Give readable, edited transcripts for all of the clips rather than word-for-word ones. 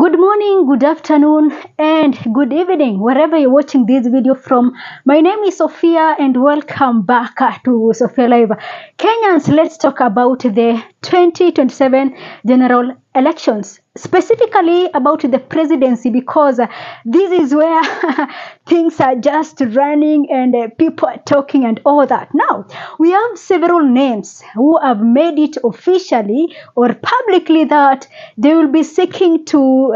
Good morning, good afternoon, and good evening, wherever you're watching this video from. My name is Sophia, and welcome back to Sophia Live. Kenyans, let's talk about the 2027 general elections, specifically about the presidency, because this is where things are just running and people are talking and all that. Now, we have several names who have made it officially or publicly that they will be seeking to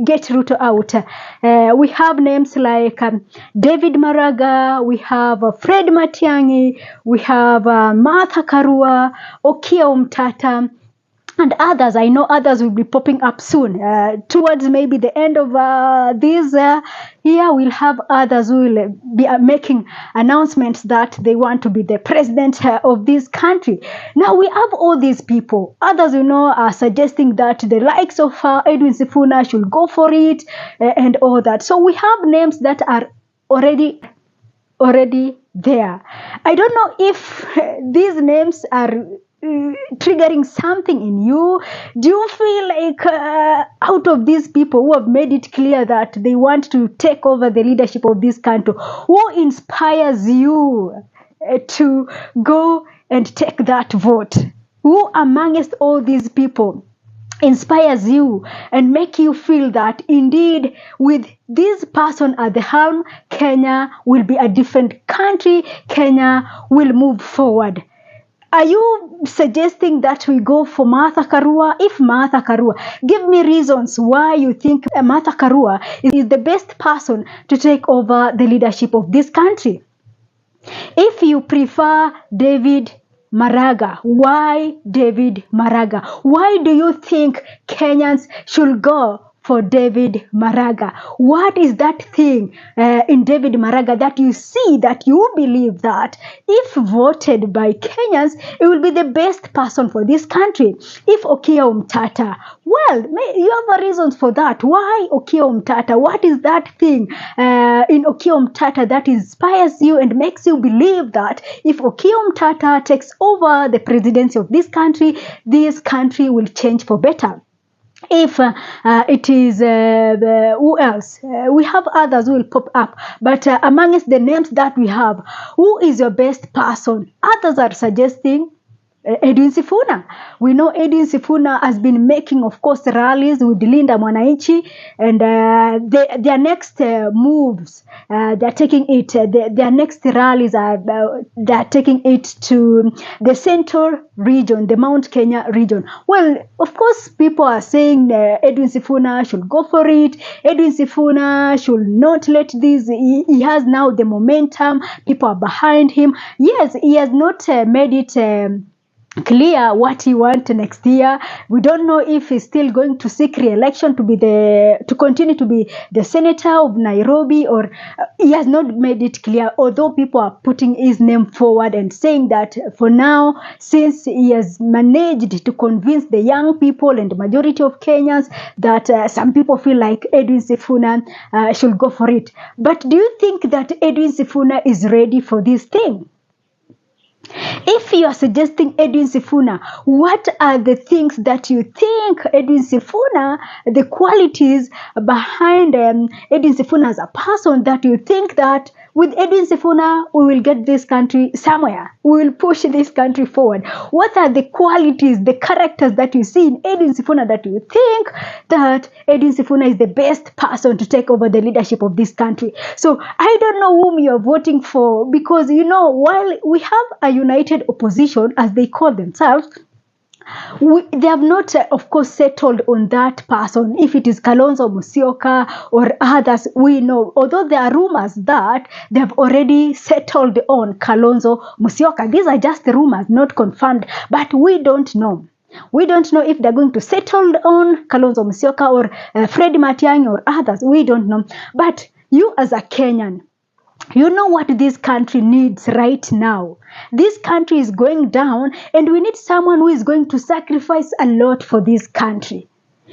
get Ruto out. We have names like David Maraga, we have Fred Matiang'i, we have Martha Karua, Okiya Omtata, and others. I know others will be popping up soon. Towards maybe the end of this year, we'll have others who will be making announcements that they want to be the president of this country. Now, we have all these people. Others, are suggesting that the likes of Edwin Sifuna should go for it and all that. So we have names that are already there. I don't know if these names are triggering something in you. Do you feel like out of these people who have made it clear that they want to take over the leadership of this country, who inspires you to go and take that vote? Who amongst all these people inspires you and make you feel that indeed with this person at the helm, Kenya will be a different country, Kenya will move forward? Are you suggesting that we go for Martha Karua? If Martha Karua, give me reasons why you think Martha Karua is the best person to take over the leadership of this country. If you prefer David Maraga, why David Maraga? Why do you think Kenyans should go for David Maraga? What is that thing in David Maraga that you see, that you believe that if voted by Kenyans, it will be the best person for this country? If Okiya Omtata, well, you have a reasons for that. Why Okiya Omtata? What is that thing in Okiya Omtata that inspires you and makes you believe that if Okiya Omtata takes over the presidency of this country will change for better? If it is who else? We have others who will pop up, but amongst the names that we have, who is your best person? Others are suggesting Edwin Sifuna. We know Edwin Sifuna has been making, of course, rallies with Linda Mwananchi, and their next moves, they're taking it, their next rallies are, they're taking it to the central region, the Mount Kenya region. Well, of course, people are saying Edwin Sifuna should go for it. Edwin Sifuna should not let this, he has now the momentum, people are behind him. Yes, he has not made it clear what he wants next year. We don't know if he's still going to seek re-election to continue to be the senator of Nairobi, or he has not made it clear, although people are putting his name forward and saying that for now, since he has managed to convince the young people and the majority of Kenyans, that some people feel like Edwin Sifuna should go for it. But do you think that Edwin Sifuna is ready for this thing? If you are suggesting Edwin Sifuna, what are the things that you think Edwin Sifuna, the qualities behind Edwin Sifuna as a person, that you think that with Edwin Sifuna, we will get this country somewhere. We will push this country forward. What are the qualities, the characters that you see in Edwin Sifuna that you think that Edwin Sifuna is the best person to take over the leadership of this country? So I don't know whom you're voting for, because, while we have a united opposition, as they call themselves, they have not, of course, settled on that person. If it is Kalonzo Musyoka or others, we know, although there are rumors that they have already settled on Kalonzo Musyoka. These are just rumors, not confirmed, but we don't know. We don't know if they're going to settle on Kalonzo Musyoka or Fred Matiang'i or others. We don't know. But you as a Kenyan, you know what this country needs right now. This country is going down, and we need someone who is going to sacrifice a lot for this country.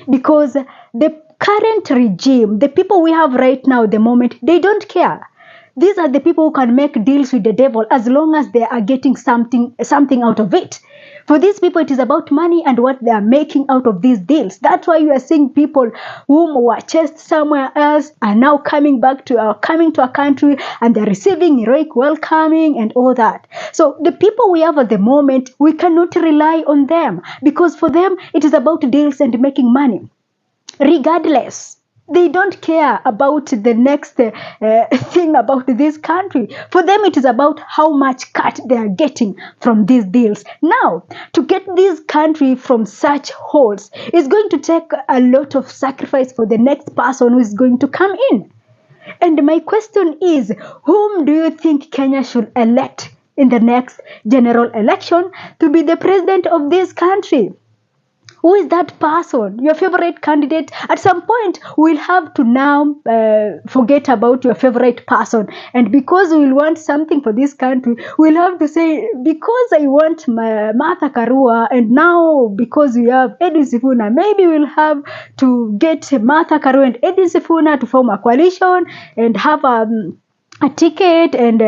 Because the current regime, the people we have right now, the moment, they don't care. These are the people who can make deals with the devil as long as they are getting something out of it. For these people, it is about money and what they are making out of these deals. That's why you are seeing people whom were chased somewhere else are now coming to our country, and they're receiving heroic welcoming and all that. So the people we have at the moment, we cannot rely on them, because for them it is about deals and making money. Regardless, they don't care about the next thing about this country. For them, it is about how much cut they are getting from these deals. Now, to get this country from such holes is going to take a lot of sacrifice for the next person who is going to come in. And my question is, whom do you think Kenya should elect in the next general election to be the president of this country? Who is that person? Your favorite candidate? At some point, we'll have to now forget about your favorite person. And because we'll want something for this country, we'll have to say, because I want Martha Karua, and now because we have Edwin Sifuna, maybe we'll have to get Martha Karua and Edwin Sifuna to form a coalition and have a ticket and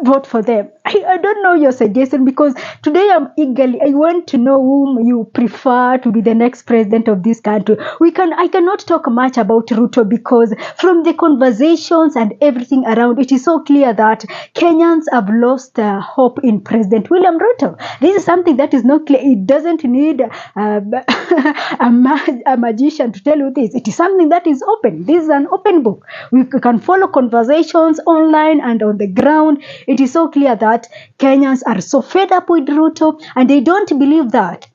vote for them. I don't know your suggestion, because today I want to know whom you prefer to be the next president of this country. I cannot talk much about Ruto, because from the conversations and everything around, it is so clear that Kenyans have lost hope in President William Ruto. This is something that is not clear. It doesn't need a magician to tell you this. It is something that is open. This is an open book. We can follow conversations online and on the ground. It is so clear that Kenyans are so fed up with Ruto, and they don't believe that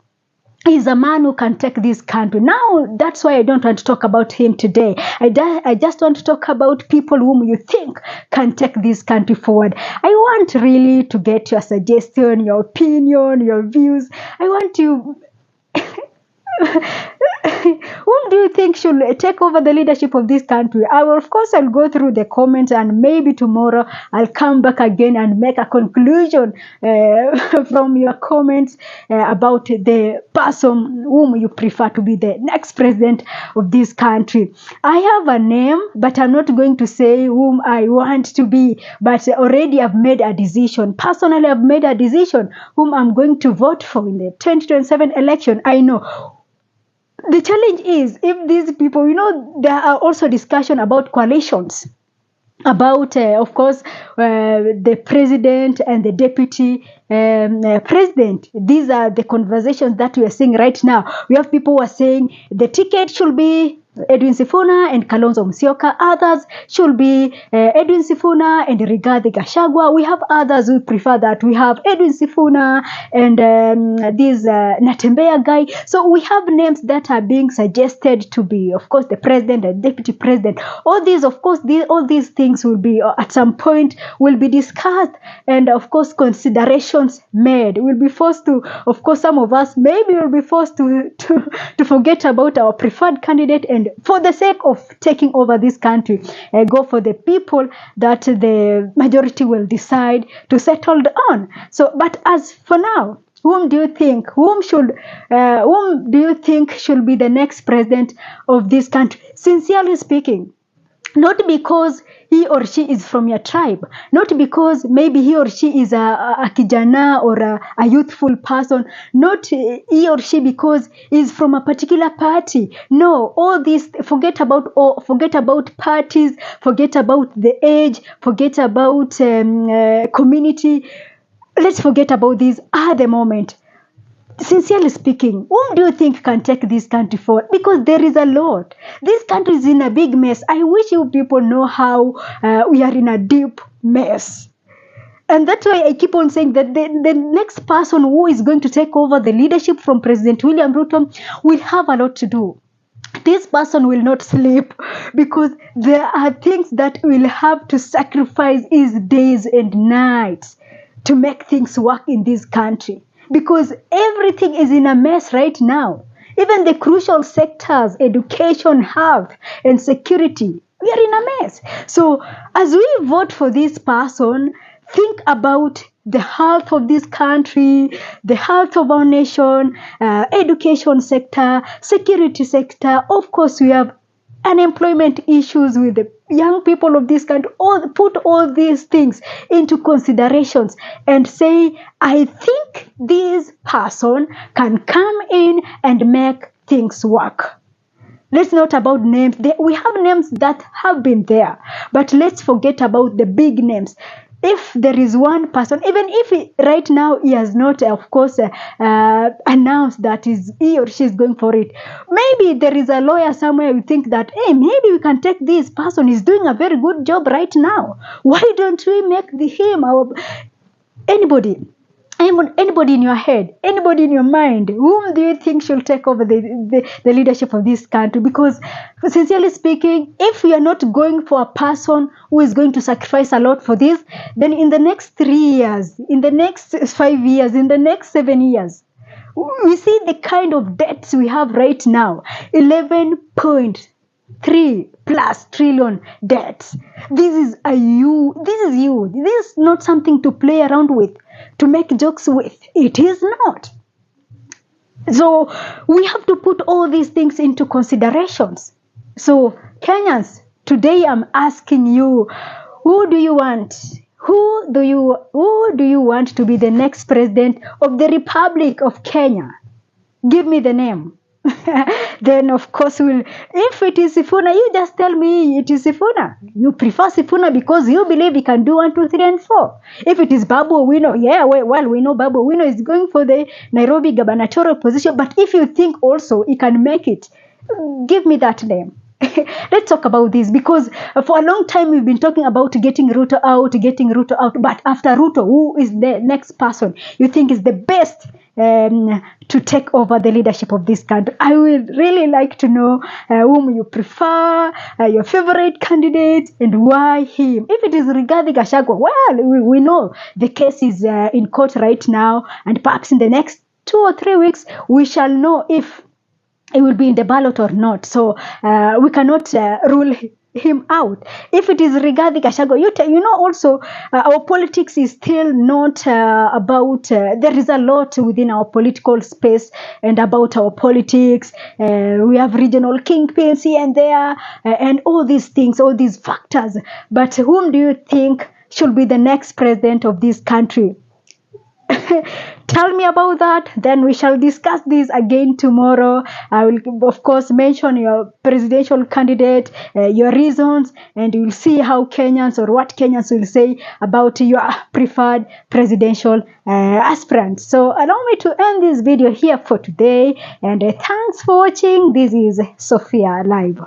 he's a man who can take this country. Now, that's why I don't want to talk about him today. I just want to talk about people whom you think can take this country forward. I want really to get your suggestion, your opinion, your views. I want to... Whom do you think should take over the leadership of this country? I'll go through the comments, and maybe tomorrow I'll come back again and make a conclusion from your comments about the person whom you prefer to be the next president of this country. I have a name, but I'm not going to say whom I want to be, but already I've made a decision. Personally, I've made a decision whom I'm going to vote for in the 2027 election. I know. The challenge is, if these people, there are also discussion about coalitions, about, of course, the president and the deputy president. These are the conversations that we are seeing right now. We have people who are saying the ticket should be Edwin Sifuna and Kalonzo Musyoka. Others should be Edwin Sifuna and Rigathi Gachagua. We have others who prefer that. We have Edwin Sifuna and this Natembeya guy. So we have names that are being suggested to be, of course, the president and deputy president. All these, of course, all these things will be at some point will be discussed, and of course considerations made. We'll be forced to, of course, some of us maybe will be forced to forget about our preferred candidate, and for the sake of taking over this country, go for the people that the majority will decide to settle on. So, but as for now, whom do you think should be the next president of this country? Sincerely speaking, not because he or she is from your tribe, not because maybe he or she is a kijana or a youthful person, not he or she because he's from a particular party. No, all this, forget about parties, forget about the age, forget about community. Let's forget about these at the moment. Sincerely speaking, whom do you think can take this country forward? Because there is a lot. This country is in a big mess. I wish you people know how we are in a deep mess. And that's why I keep on saying that the next person who is going to take over the leadership from President William Ruto will have a lot to do. This person will not sleep, because there are things that will have to sacrifice his days and nights to make things work in this country. Because everything is in a mess right now. Even the crucial sectors, education, health, and security, we are in a mess. So as we vote for this person, think about the health of this country, the health of our nation, education sector, security sector. Of course, we have unemployment issues with the young people of this country, put all these things into considerations and say, I think this person can come in and make things work. Let's not about names. We have names that have been there, but let's forget about the big names. If there is one person, even if right now he has not, of course, announced that he or she is going for it, maybe there is a lawyer somewhere who think that, hey, maybe we can take this person. He's doing a very good job right now. Why don't we make him our anybody? Anybody in your head, anybody in your mind, whom do you think should take over the leadership of this country? Because sincerely speaking, if we are not going for a person who is going to sacrifice a lot for this, then in the next 3 years, in the next 5 years, in the next 7 years, we see the kind of debts we have right now, 11.3 plus trillion debts. This is huge. This is not something to play around with, to make jokes with. It is not. So we have to put all these things into considerations. So Kenyans, today I'm asking you, who do you want? Who do you want to be the next president of the Republic of Kenya? Give me the name. Then of course if it is Sifuna, you just tell me it is Sifuna. You prefer Sifuna because you believe he can do 1, 2, 3 and 4. If it is Babu Owino, we know Babu Owino is going for the Nairobi gubernatorial position, but if you think also he can make it, give me that name. Let's talk about this, because for a long time we've been talking about getting Ruto out, but after Ruto, who is the next person you think is the best to take over the leadership of this country? I would really like to know whom you prefer, your favorite candidate, and why him. If it is Rigathi Gachagua, well, we know the case is in court right now, and perhaps in the next 2 or 3 weeks we shall know if it will be in the ballot or not. So we cannot rule him out. If it is Rigathi Gachagua, you know also our politics is still not about, there is a lot within our political space and about our politics. We have regional kingpins here and there, and all these things, all these factors. But whom do you think should be the next president of this country? Tell me about that. Then we shall discuss this again tomorrow. I will, of course, mention your presidential candidate, your reasons, and you'll see how Kenyans, or what Kenyans will say about your preferred presidential aspirant. So allow me to end this video here for today, and thanks for watching. This is Sophia Live.